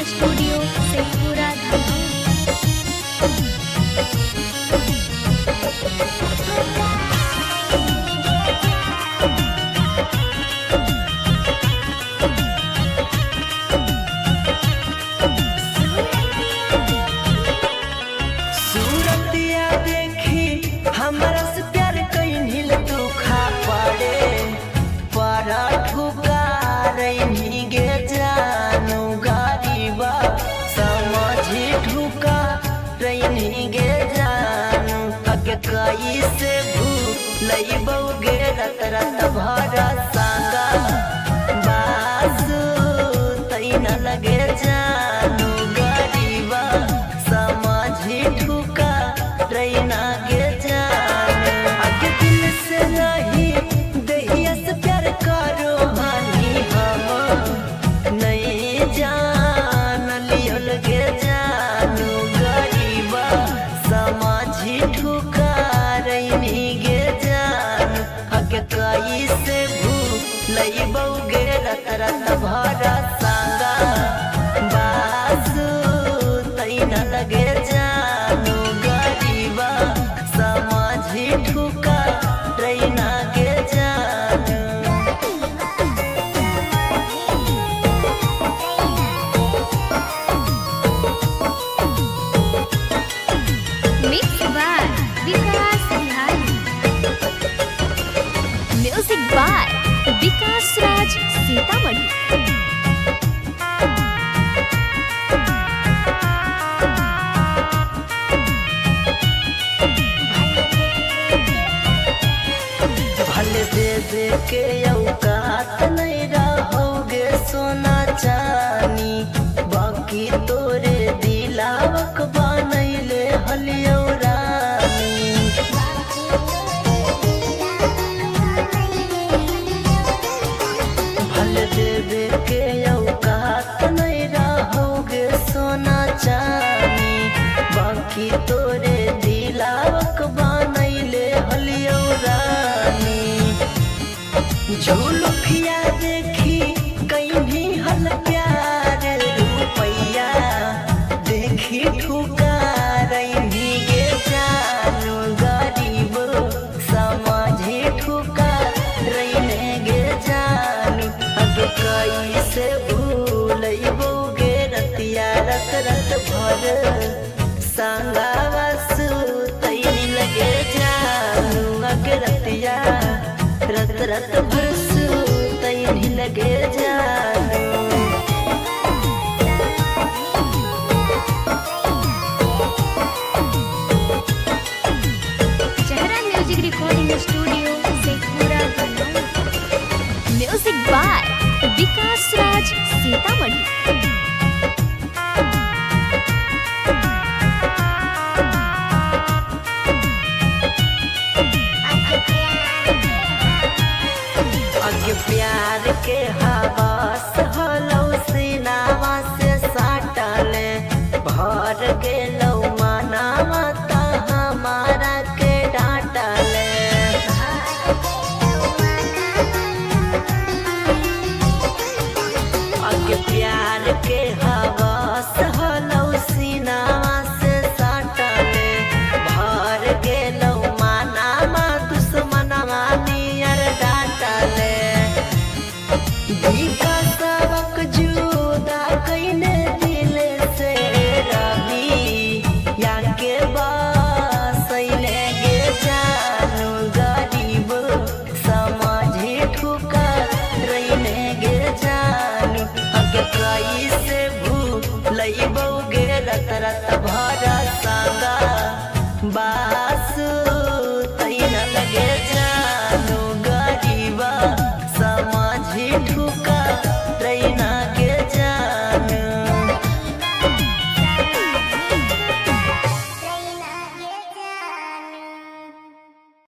Studio Sheikhpura धाम। सूरतिया देखी हमरा से प्यार कइनिल दुखा पड़े परा ठुका रही गे जानू गरीबा समझी ठुका रही गे जानू अगे कैसे भूलैबौ गे रत रत भरा सांगा बासु तैना लगे जानू गरीबा समझी ठुका रैना गे जानू आगे दिल से नहीं दहिया से प्यार करो हानि हम नहीं जान लियो लगे जानू गरीबा समझी ठुका रैनी गे जानू आगे कैसे भूलैबौ गे रत रत भरा सांगा बासु तैना लगे जानू गरीबा समझी ठुका रैना गे जानू। Mix by Vikas Bihari. Music by Vikas Raj Sitamarhi. भले दे दे के औकात नहीं रहोगे सोना चानी बाकी तोरे दिलावक बनैले हलियो रानी। भले दे दे के औकात नहीं रहोगे सोना चानी बाकी तोरे दिलावक बनैले हलियो रानी। झुलुकिया देखी कहीं हल प्यार रुपैया देखी ठुका रही गे जानू गरीब समझी ठुका रही गे जानू अब कैसे भूलैबौ गे रतिया रत रत भर संगावा तैनी लगे जानू अगे रतिया रत रत भर तैनी लगे जानू। चेहरा music recording studio Sheikhpura Dham. Music by Vikas Raj Sitamarhi. अगे प्यार के हवा सहलौ सीनावा से साटले भर गेलौ मनावा ता हमारा के डांटले। अगे प्यार के हवा सहलौ सीनावा से साटले भर गेलौ मनावा दुश्मनवा नियर डांटले।